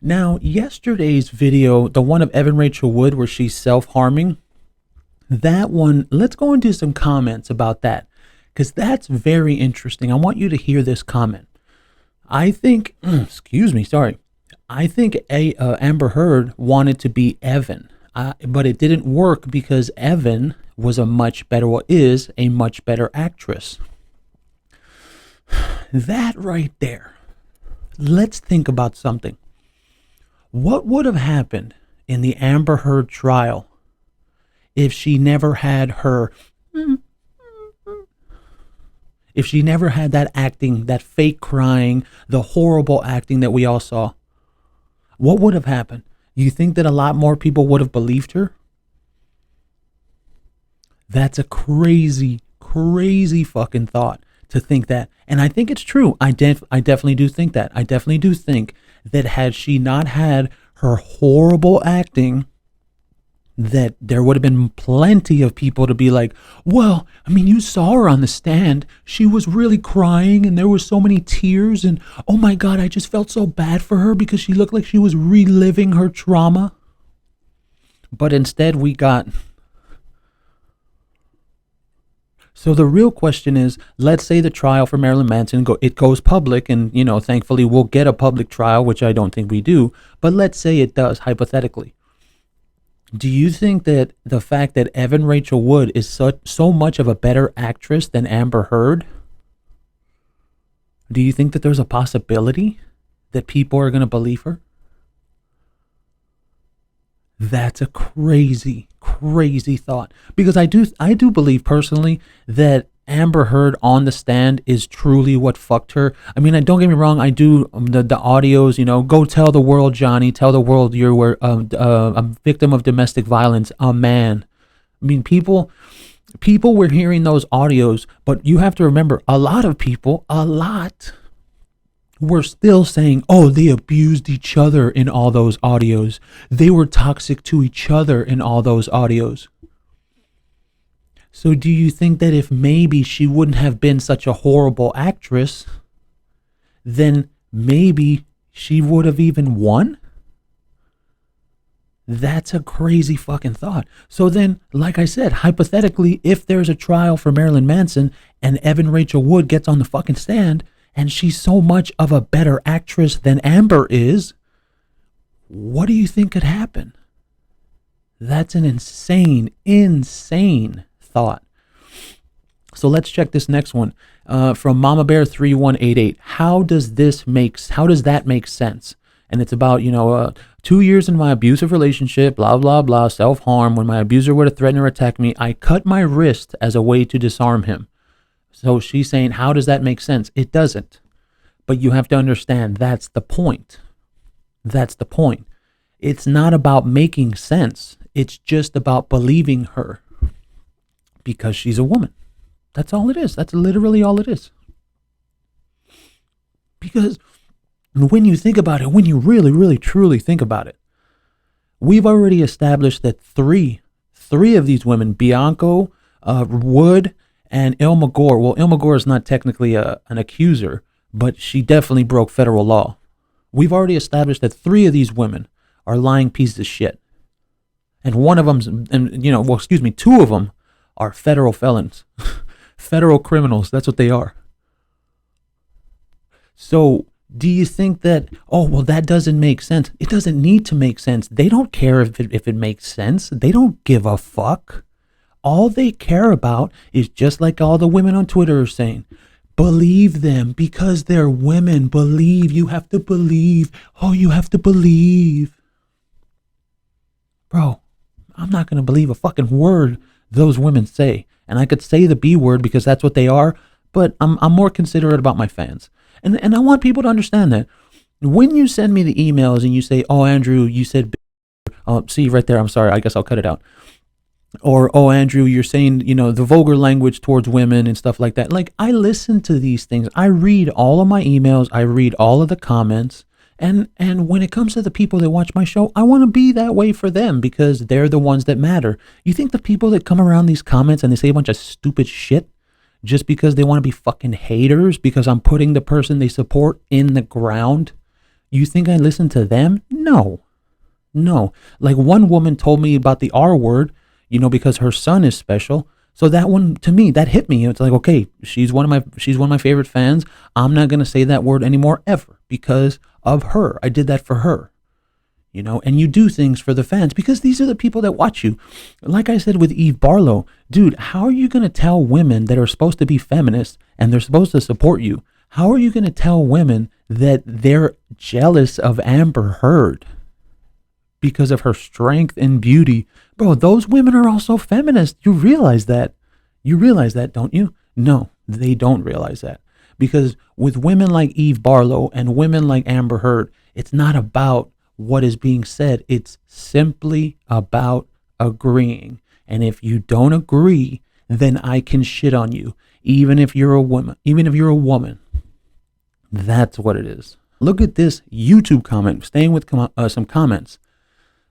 Now, yesterday's video, the one of Evan Rachel Wood where she's self-harming, that one, let's go into some comments about that because that's very interesting. I want you to hear this comment. I think, excuse me, sorry. I think Amber Heard wanted to be Evan, but it didn't work because Evan was a much better, or is a much better actress. That right there. Let's think about something. What would have happened in the Amber Heard trial if she never had that acting, that fake crying, the horrible acting that we all saw? What would have happened? You think that a lot more people would have believed her? That's a crazy, crazy fucking thought to think that. And I think it's true. I definitely do think that. I definitely do think that had she not had her horrible acting, that there would have been plenty of people to be like, well, I mean, you saw her on the stand. She was really crying and there was so many tears. And oh my God, I just felt so bad for her because she looked like she was reliving her trauma. But instead we got... So the real question is, let's say the trial for Marilyn Manson, it goes public, and, you know, thankfully we'll get a public trial, which I don't think we do. But let's say it does, hypothetically. Do you think that the fact that Evan Rachel Wood is so much of a better actress than Amber Heard, do you think that there's a possibility that people are going to believe her? That's a crazy, crazy thought. Because I do believe personally that Amber Heard on the stand is truly what fucked her. I mean, don't get me wrong. I do the audios, you know, go tell the world, Johnny, tell the world you're a victim of domestic violence, a man. I mean, people were hearing those audios, but you have to remember, a lot were still saying, oh, they abused each other in all those audios. They were toxic to each other in all those audios. So do you think that if maybe she wouldn't have been such a horrible actress, then maybe she would have even won? That's a crazy fucking thought. So then, like I said, hypothetically, if there's a trial for Marilyn Manson and Evan Rachel Wood gets on the fucking stand and she's so much of a better actress than Amber is, what do you think could happen? That's an insane, insane thought. So let's check this next one from Mama Bear 3188. How does that make sense? And it's about, 2 years in my abusive relationship, blah, blah, blah, self-harm. When my abuser would have threatened or attacked me, I cut my wrist as a way to disarm him. So she's saying, how does that make sense? It doesn't. But you have to understand, that's the point. That's the point. It's not about making sense. It's just about believing her because she's a woman. That's all it is. That's literally all it is. Because when you think about it, when you really, really, truly think about it, we've already established that three of these women, Bianco, Wood, and Ilma Gore. Well, Ilma Gore is not technically an accuser, but she definitely broke federal law. We've already established that 3 of these women are lying pieces of shit. And 2 of them are federal felons, federal criminals. That's what they are. So do you think that, that doesn't make sense? It doesn't need to make sense. They don't care if it makes sense. They don't give a fuck. All they care about is, just like all the women on Twitter are saying, believe them because they're women. Believe. You have to believe. Oh, you have to believe. Bro, I'm not going to believe a fucking word those women say. And I could say the B word because that's what they are, but I'm more considerate about my fans. And I want people to understand that when you send me the emails and you say, oh, Andrew, you said, see right there, I'm sorry, I guess I'll cut it out. Or, oh, Andrew, you're saying, the vulgar language towards women and stuff like that. Like, I listen to these things. I read all of my emails. I read all of the comments. And when it comes to the people that watch my show, I want to be that way for them because they're the ones that matter. You think the people that come around these comments and they say a bunch of stupid shit just because they want to be fucking haters because I'm putting the person they support in the ground? You think I listen to them? No. No. Like one woman told me about the R word, because her son is special. So that one, to me, that hit me. It's like, okay, she's one of my favorite fans. I'm not going to say that word anymore ever because of her. I did that for her. And you do things for the fans because these are the people that watch you. Like I said with Eve Barlow, dude, how are you going to tell women that are supposed to be feminists and they're supposed to support you? How are you going to tell women that they're jealous of Amber Heard because of her strength and beauty? Bro, those women are also feminists. You realize that. You realize that, don't you? No, they don't realize that. Because with women like Eve Barlow and women like Amber Heard, it's not about what is being said. It's simply about agreeing. And if you don't agree, then I can shit on you. Even if you're a woman. That's what it is. Look at this YouTube comment. Staying with some comments.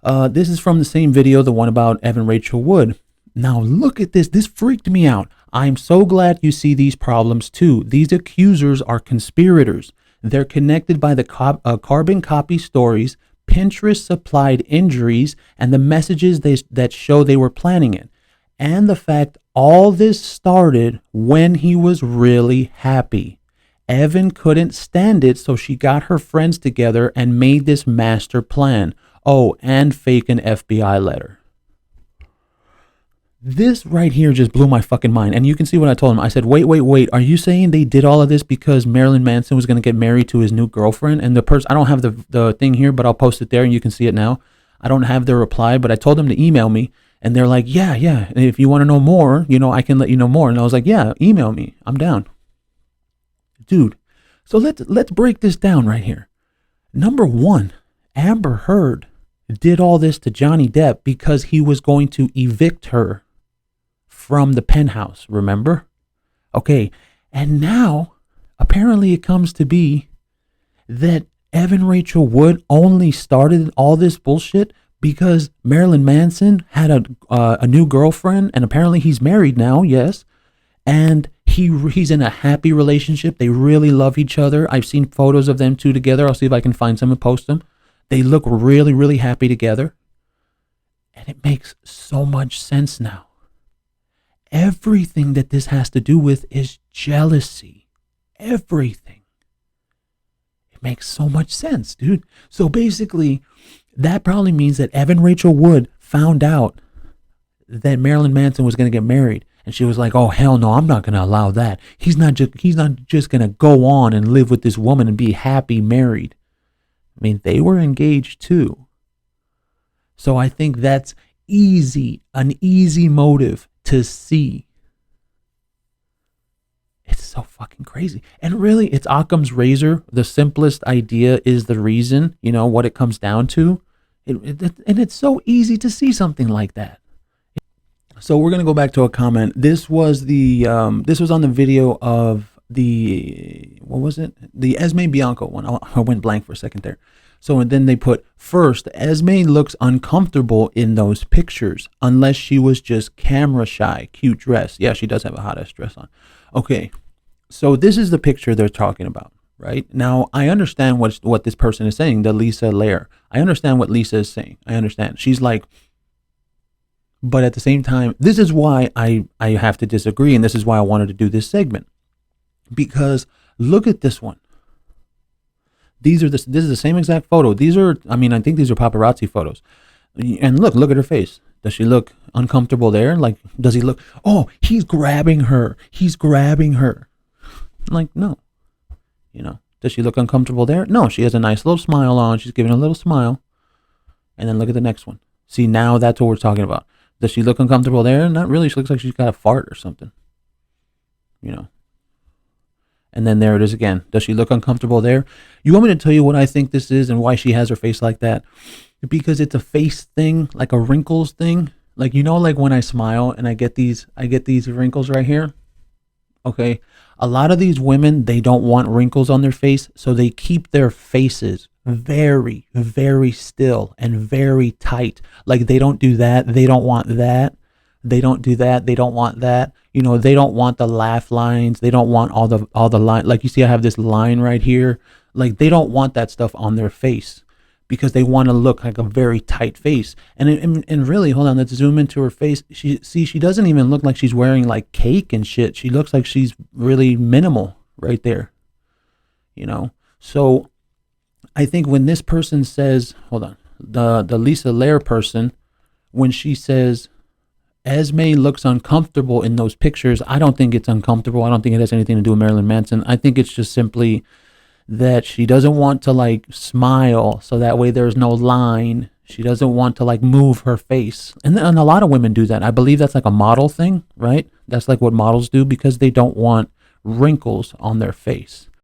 This is from the same video, the one about Evan Rachel Wood. Now look at this. This freaked me out. I'm so glad you see these problems too. These accusers are conspirators. They're connected by the carbon copy stories, Pinterest supplied injuries, and the messages that show they were planning it. And the fact all this started when he was really happy. Evan couldn't stand it, so she got her friends together and made this master plan. Oh, and fake an FBI letter. This right here just blew my fucking mind. And you can see what I told him. I said, wait. Are you saying they did all of this because Marilyn Manson was going to get married to his new girlfriend? And the person, I don't have the thing here, but I'll post it there and you can see it now. I don't have their reply, but I told them to email me. And they're like, yeah. And if you want to know more, I can let you know more. And I was like, yeah, email me. I'm down. Dude, so let's break this down right here. Number one, Amber Heard did all this to Johnny Depp because he was going to evict her from the penthouse, remember? Okay, and now apparently it comes to be that Evan Rachel Wood only started all this bullshit because Marilyn Manson had a new girlfriend, and apparently he's married now, yes, and he's in a happy relationship. They really love each other. I've seen photos of them two together. I'll see if I can find some and post them. They look really, really happy together. And it makes so much sense now. Everything that this has to do with is jealousy. Everything. It makes so much sense, dude. So basically, that probably means that Evan Rachel Wood found out that Marilyn Manson was going to get married. And she was like, oh, hell no, I'm not going to allow that. He's not just going to go on and live with this woman and be happy married. I mean, they were engaged too. So I think that's an easy motive to see. It's so fucking crazy. And really, it's Occam's razor. The simplest idea is the reason, what it comes down to. And it's so easy to see something like that. So we're going to go back to a comment. This was on the video of what was it? The Esme Bianco one. I went blank for a second there. So and then they put, first, Esme looks uncomfortable in those pictures, unless she was just camera shy. Cute dress. Yeah, she does have a hot ass dress on. Okay, so this is the picture they're talking about, right? Now, I understand what this person is saying, the Lisa Lair. I understand what Lisa is saying. I understand. She's like, but at the same time, this is why I have to disagree, and this is why I wanted to do this segment. Because look at this one. This is the same exact photo. I think these are paparazzi photos. And look at her face. Does she look uncomfortable there? Like, does he look, oh, he's grabbing her. Like, no. Does she look uncomfortable there? No, she has a nice little smile on. She's giving a little smile. And then look at the next one. See, now that's what we're talking about. Does she look uncomfortable there? Not really. She looks like she's got a fart or something. And then there it is again. Does she look uncomfortable there? You want me to tell you what I think this is and why she has her face like that? Because it's a face thing, like a wrinkles thing. Like, like when I smile and I get these wrinkles right here. Okay. A lot of these women, they don't want wrinkles on their face, so they keep their faces very, very still and very tight. Like, they don't do that. They don't want that. They don't do that. They don't want that. They don't want the laugh lines. They don't want all the line. Like, you see, I have this line right here. Like they don't want that stuff on their face because they want to look like a very tight face. And really, hold on, let's zoom into her face. She doesn't even look like she's wearing like cake and shit. She looks like she's really minimal right there. You know? So I think when this person says, hold on, the Lisa Lair person, when she says Esme looks uncomfortable in those pictures, I don't think it's uncomfortable. I don't think it has anything to do with Marilyn Manson. I think it's just simply that she doesn't want to like smile so that way there's no line. She doesn't want to like move her face. And a lot of women do that. I believe that's like a model thing, right? That's like what models do because they don't want wrinkles on their face.